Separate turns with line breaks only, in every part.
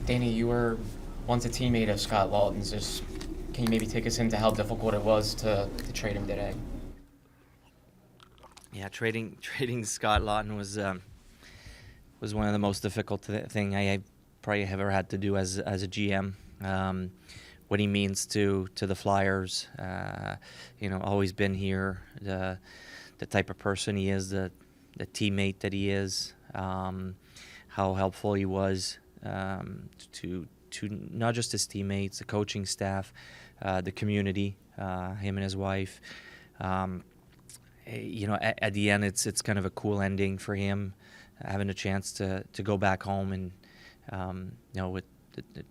Danny, you were once a teammate of Scott Laughton's. Can you maybe take us into how difficult it was to trade him today?
Yeah, trading Scott Laughton was one of the most difficult thing I probably ever had to do as a GM. What he means to the Flyers, always been here, the type of person he is, the teammate that he is, how helpful he was to not just his teammates, the coaching staff, the community, him and his wife. At the end, it's kind of a cool ending for him, having a chance to go back home and, with the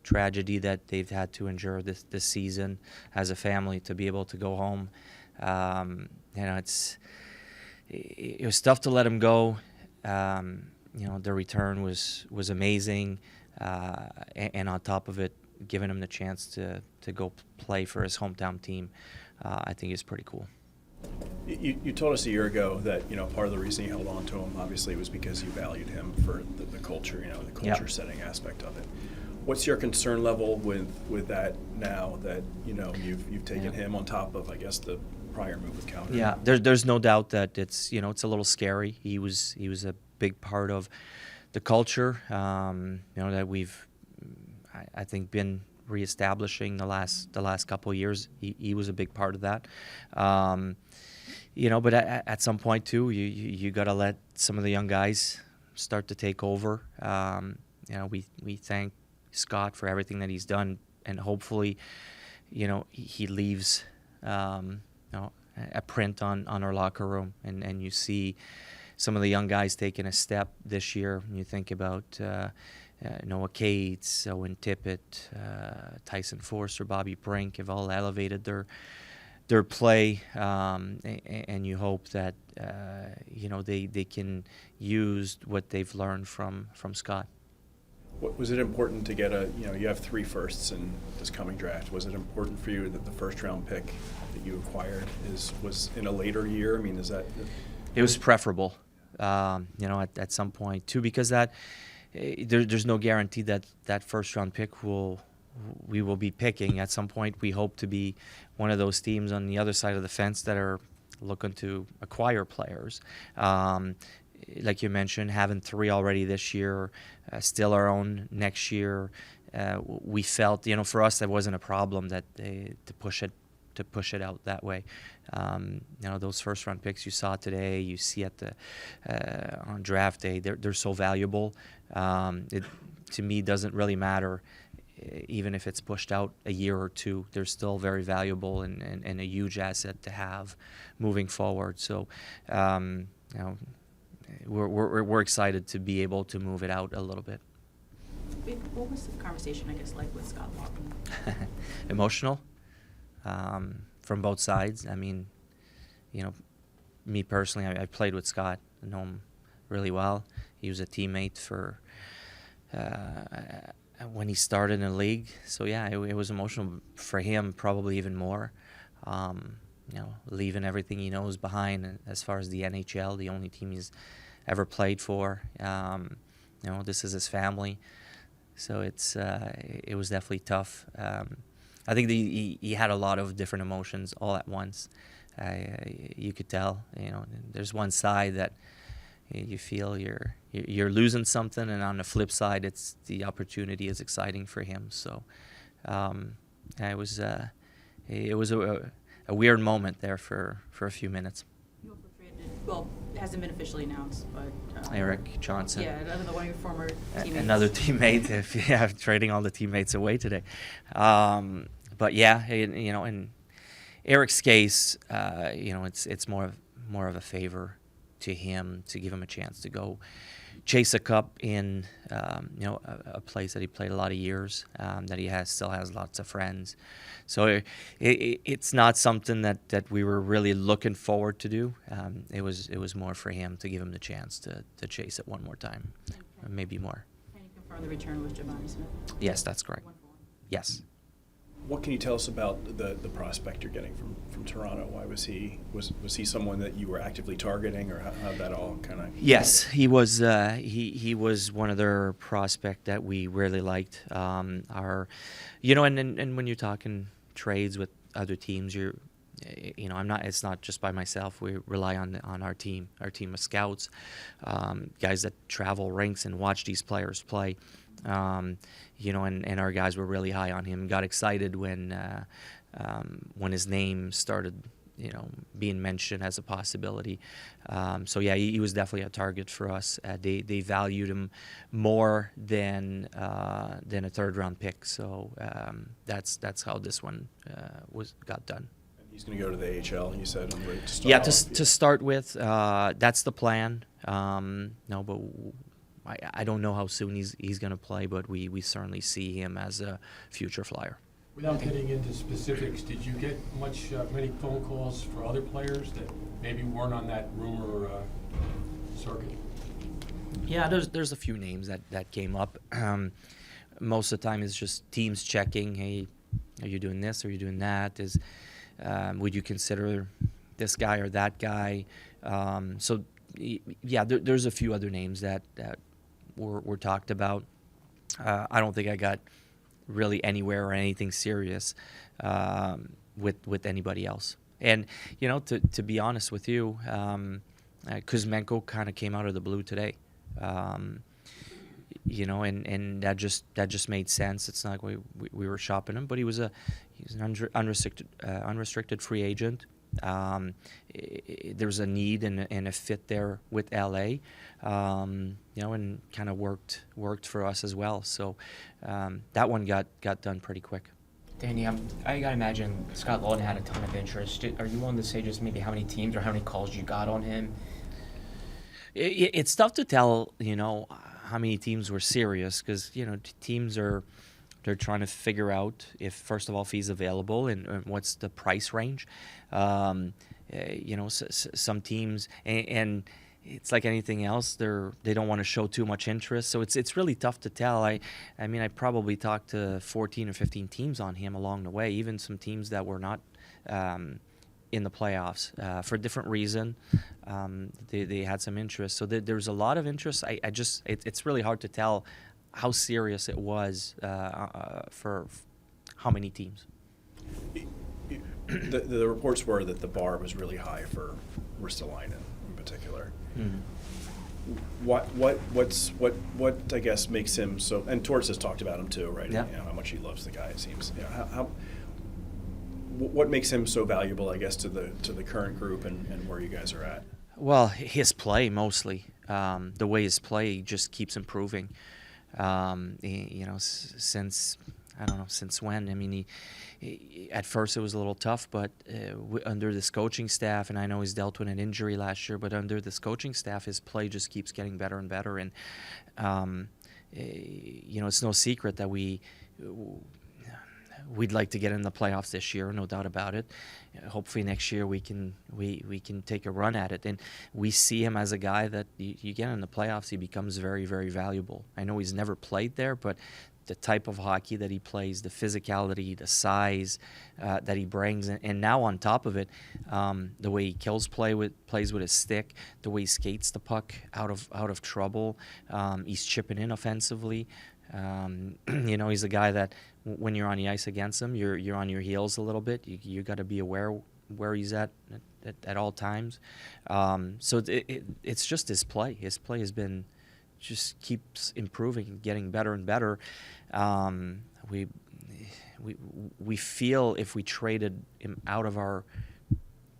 tragedy that they've had to endure this season as a family, to be able to go home. It was tough to let him go. The return was amazing, and on top of it, giving him the chance to go play for his hometown team, I think is pretty cool.
You told us a year ago that part of the reason you held on to him obviously was because you valued him for the culture, the culture setting aspect of it. What's your concern level with that now that you've taken him on top of, I guess, the prior move with Calgary?
Yeah, there's no doubt that it's a little scary. He was a big part of the culture, that we've I think been reestablishing the last couple of years. He was a big part of that. But at some point too, you got to let some of the young guys start to take over. We thank Scott for everything that he's done, and hopefully, he leaves a print on our locker room, and you see some of the young guys taking a step this year. When you think about Noah Cates, Owen Tippett, Tyson Forster, Bobby Brink have all elevated their play, and you hope that they can use what they've learned from Scott.
Was it important to get you have 3 firsts in this coming draft? Was it important for you that the first round pick that you acquired was in a later year? I mean, is that?
It was preferable, at some point too, because that there's no guarantee that first round pick we will be picking. At some point, we hope to be one of those teams on the other side of the fence that are looking to acquire players. Like you mentioned, having 3 already this year, still our own next year. We felt, for us, that wasn't a problem to push it out that way. Those first round picks you saw today, you see on draft day, they're so valuable. It to me doesn't really matter. Even if it's pushed out a year or 2, they're still very valuable and a huge asset to have moving forward. So, we're excited to be able to move it out a little bit.
What was the conversation, I guess, like with Scott Laughton?
Emotional, from both sides. I mean, me personally, I played with Scott. I know him really well. He was a teammate for when he started in the league. So yeah, it was emotional for him, probably even more. Leaving everything he knows behind as far as the NHL, the only team he's ever played for. This is his family, so it was definitely tough. I think he had a lot of different emotions all at once. You could tell. There's one side that you feel you're losing something, and on the flip side, it's the opportunity is exciting for him. So it was a weird moment there for a few minutes.
You also traded, well, it hasn't been officially announced, but
Eric Johnson.
Yeah, another one of your former teammates.
Another teammate. Trading all the teammates away today. But yeah, in Eric's case, it's more of a favor to him to give him a chance to go chase a cup in a place that he played a lot of years, that he still has lots of friends. So it's not something that we were really looking forward to do. It was more for him to give him the chance to chase it one more time, maybe more.
Can you confirm the return was Giovanni Smith?
Yes, that's correct.
1-for-1.
Yes.
What can you tell us about the prospect you're getting from Toronto? Why was he someone that you were actively targeting, or how did that all kind of?
Yes, he was. He was one of their prospect that we really liked. And when you're talking trades with other teams, I'm not. It's not just by myself. We rely on our team of scouts, guys that travel rinks and watch these players play. And our guys were really high on him. Got excited when his name started, being mentioned as a possibility. He was definitely a target for us. They valued him more than a third-round pick. So that's how this one got done.
He's going to go to the AHL, you said, to start
Yeah,
off.
to start with, that's the plan. But I don't know how soon he's going to play, but we certainly see him as a future Flyer.
Without getting into specifics, did you get many phone calls for other players that maybe weren't on that rumor circuit?
Yeah, there's a few names that came up. Most of the time it's just teams checking, hey, are you doing this, are you doing that? Would you consider this guy or that guy? There's a few other names that were talked about. I don't think I got really anywhere or anything serious with anybody else. And to be honest with you, Kuzmenko kind of came out of the blue today. And that just made sense. It's not like we were shopping him, but he's an unrestricted free agent. There's a need and a fit there with LA, and kind of worked for us as well. So that one got done pretty quick.
Danny, I gotta imagine Scott Laughton had a ton of interest. Are you willing to say just maybe how many teams or how many calls you got on him?
It's tough to tell, how many teams were serious because teams they're trying to figure out if, first of all, if he's available and what's the price range. Some teams, and it's like anything else, they don't want to show too much interest. So it's really tough to tell. I probably talked to 14 or 15 teams on him along the way, even some teams that were not in the playoffs for a different reason. They had some interest. So there's a lot of interest. It's really hard to tell how serious it was for how many teams.
The reports were that the bar was really high for Ristolainen in particular.
Mm-hmm.
What I guess makes him so? And Torts has talked about him too, right?
Yeah.
How much he loves the guy. It seems. What makes him so valuable? I guess to the current group and where you guys are at.
Well, his play mostly. The way his play just keeps improving. Since I don't know since when. He at first it was a little tough, but under this coaching staff, and I know he's dealt with an injury last year, but under this coaching staff, his play just keeps getting better and better. And it's no secret that we'd like to get in the playoffs this year, no doubt about it. Hopefully next year we can take a run at it. And we see him as a guy that you get in the playoffs, he becomes very, very valuable. I know he's never played there, but the type of hockey that he plays, the physicality, the size that he brings, and now on top of it, the way he plays with his stick, the way he skates the puck out of trouble, he's chipping in offensively. He's a guy that when you're on the ice against him, you're on your heels a little bit. You got to be aware where he's at all times. So it's just his play. His play has been just keeps improving and getting better and better. We feel if we traded him out of our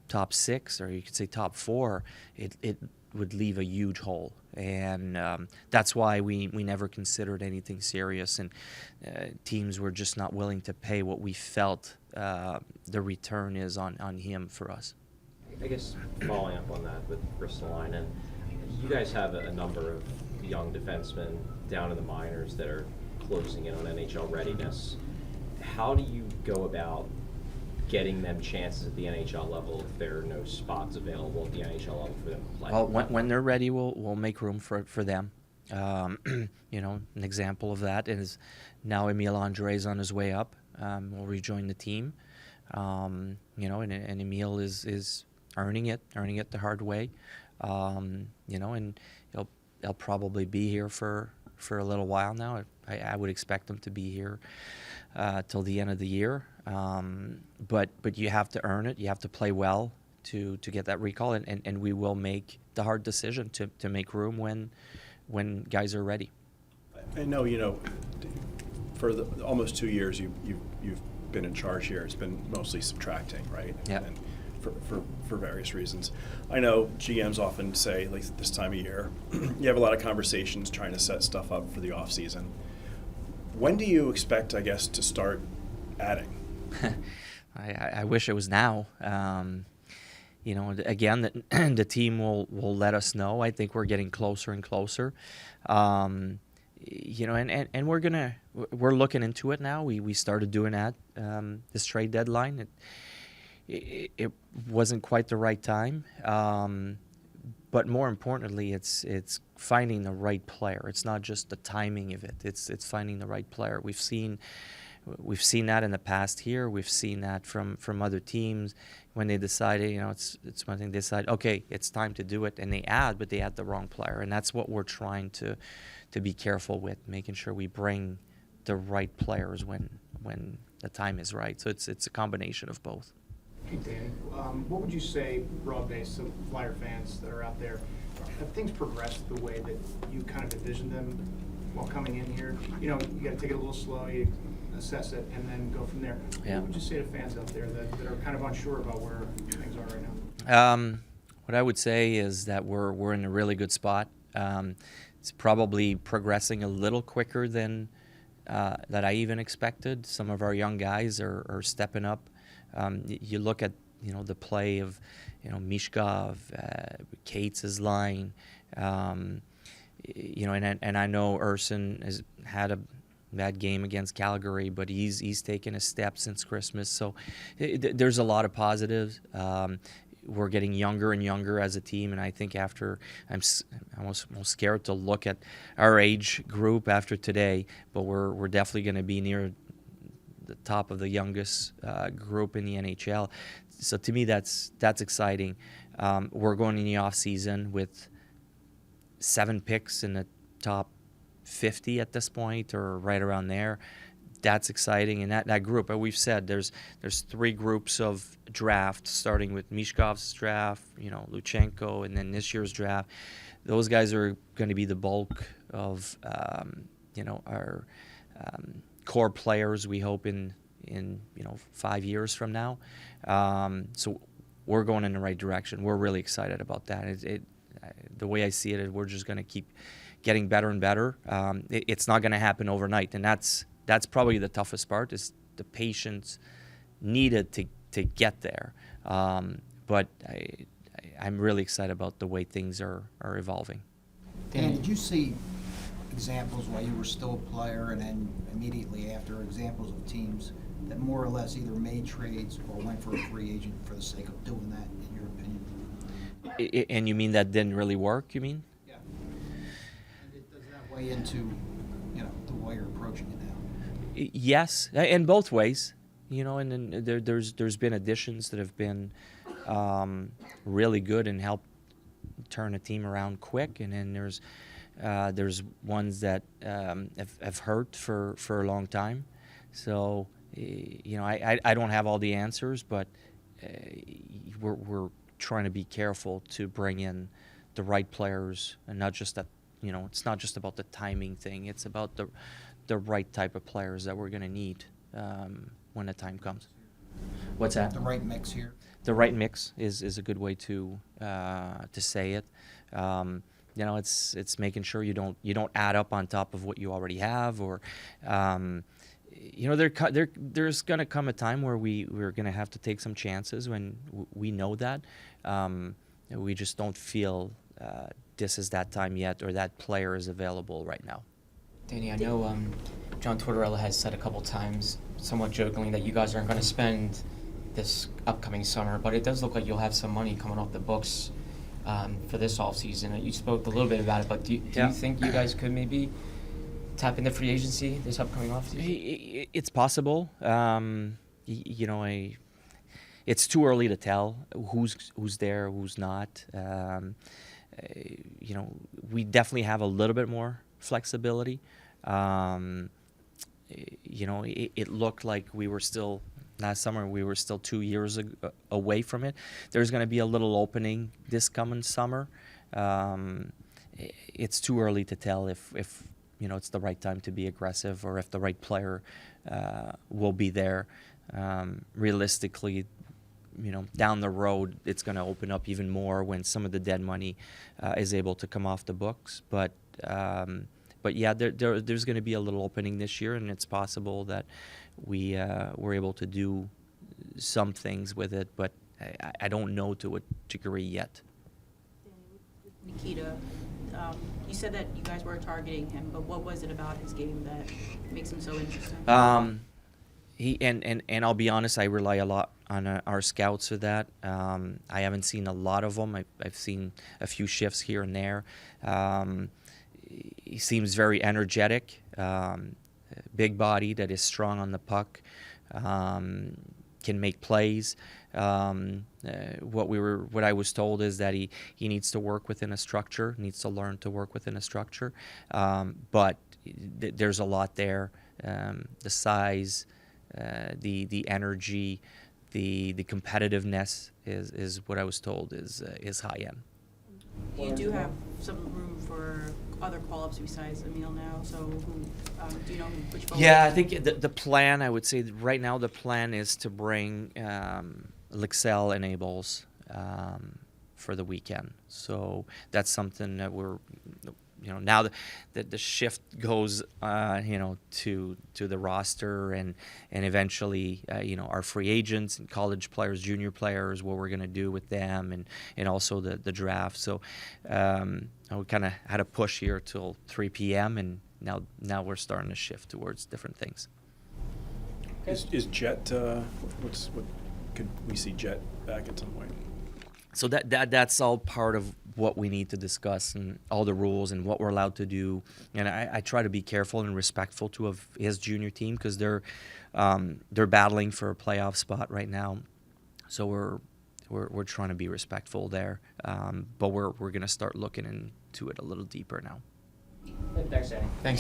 top six, or you could say top four, it would leave a huge hole. And that's why we never considered anything serious, and teams were just not willing to pay what we felt the return is on him for us.
I guess following up on that with Ristolainen, you guys have a number of young defensemen down in the minors that are closing in on NHL readiness. How do you go about getting them chances at the NHL level if there are no spots available at the NHL level for them to play?
Well, when they're ready, we'll make room for them. An example of that is now Emile Andre's on his way up. will rejoin the team. You know, and Emil is earning it the hard way. You know, and he'll probably be here for a little while now. I would expect him to be here till the end of the year. But you have to earn it. You have to play well to get that recall, and we will make the hard decision to make room when guys are ready.
I know, you know, for almost 2 years you've been in charge here. It's been mostly subtracting, right?
Yeah.
And for various reasons. I know GMs often say, like this time of year, you have a lot of conversations trying to set stuff up for the off season. When do you expect, I guess, to start adding?
I wish it was now. You know, again, the team will let us know. I think we're getting closer and closer. You know, and we're looking into it now. We started doing that this trade deadline. It wasn't quite the right time, but more importantly, it's finding the right player. It's not just the timing of it. It's finding the right player. We've seen that in the past here. We've seen that from other teams when they decided, you know, it's one thing they decide, okay, it's time to do it, and they add the wrong player, and that's what we're trying to be careful with, making sure we bring the right players when the time is right. So it's a combination of both.
Hey, Danny, what would you say, broad-based, to Flyer fans that are out there, have things progressed the way that you kind of envisioned them while coming in here? You know, you got to take it a little slow, you assess it, and then go from there.
Yeah.
What would you say to fans out there that are kind of unsure about where things are right now?
What I would say is that we're in a really good spot. It's probably progressing a little quicker than that I even expected. Some of our young guys are stepping up. You look at, you know, the play of, you know, Mishkov, Cates' line, you know, and I know Urson has had a bad game against Calgary, but he's taken a step since Christmas. So there's a lot of positives. We're getting younger and younger as a team, and I think after I'm almost scared to look at our age group after today, but we're definitely going to be near the top of the youngest group in the NHL. So to me, that's exciting. We're going in the off season with 7 picks in the top 50 at this point, or right around there. That's exciting, and that group. We've said there's 3 groups of draft, starting with Mishkov's draft, you know, Luchenko, and then this year's draft. Those guys are going to be the bulk of you know, our core players, we hope, in you know, 5 years from now. So we're going in the right direction. We're really excited about that. The way I see it, we're just going to keep getting better and better. It's not going to happen overnight, and that's probably the toughest part, is the patience needed to get there. But I'm really excited about the way things are evolving.
Dan, did you see examples while you were still a player, and then immediately after, examples of teams that more or less either made trades or went for a free agent for the sake of doing that, in your opinion?
And you mean that didn't really work, you mean?
Yeah. And does that weigh into, you know, the way you're approaching it now?
Yes, in both ways. You know, and then there's been additions that have been really good and helped turn a team around quick, and then there's ones that have hurt for a long time. So, you know, I don't have all the answers, but we're trying to be careful to bring in the right players, and not just that. You know, it's not just about the timing thing. It's about the right type of players that we're going to need when the time comes. What's that?
The right mix here?
The right mix is a good way to say it. You know, it's making sure you don't add up on top of what you already have, or you know, there's going to come a time where we're going to have to take some chances when we know that. We just don't feel this is that time yet, or that player is available right now.
Danny, I know John Tortorella has said a couple times, somewhat jokingly, that you guys aren't going to spend this upcoming summer, but it does look like you'll have some money coming off the books for this offseason. You spoke a little bit about it, but do you think you guys could maybe tap into free agency this upcoming offseason?
It's possible. It's too early to tell who's there, who's not. We definitely have a little bit more flexibility. It looked like we were still last summer. We were still 2 years away from it. There's going to be a little opening this coming summer. It's too early to tell if it's the right time to be aggressive or if the right player will be there. Realistically, down the road, it's going to open up even more when some of the dead money is able to come off the books. But yeah, there's going to be a little opening this year, and it's possible that we're able to do some things with it, but I don't know to what degree yet.
Nikita, you said that you guys were targeting him, but what was it about his game that makes him so interesting?
He and I'll be honest, I rely a lot on our scouts for that. I haven't seen a lot of them. I've seen a few shifts here and there. He seems very energetic, big body that is strong on the puck, can make plays. What I was told is that he needs to work within a structure, needs to learn to work within a structure. But there's a lot there. The size, the energy, the competitiveness is what I was told is high end.
You do have some room for other call-ups besides Emil now, so do you know which forward?
Yeah, I think the plan, I would say right now the plan is to bring Lixell and Abels for the weekend. So that's something that we're, now that the shift goes, to the roster and eventually, our free agents and college players, junior players, what we're going to do with them and also the draft. So we kind of had a push here till 3 p.m. and now we're starting to shift towards different things.
Is Jet, could we see Jet back at some point?
So that's all part of what we need to discuss and all the rules and what we're allowed to do. And I try to be careful and respectful of his junior team because they're battling for a playoff spot right now. So we're trying to be respectful there. But we're going to start looking into it a little deeper now.
Thanks, Danny.
Thanks.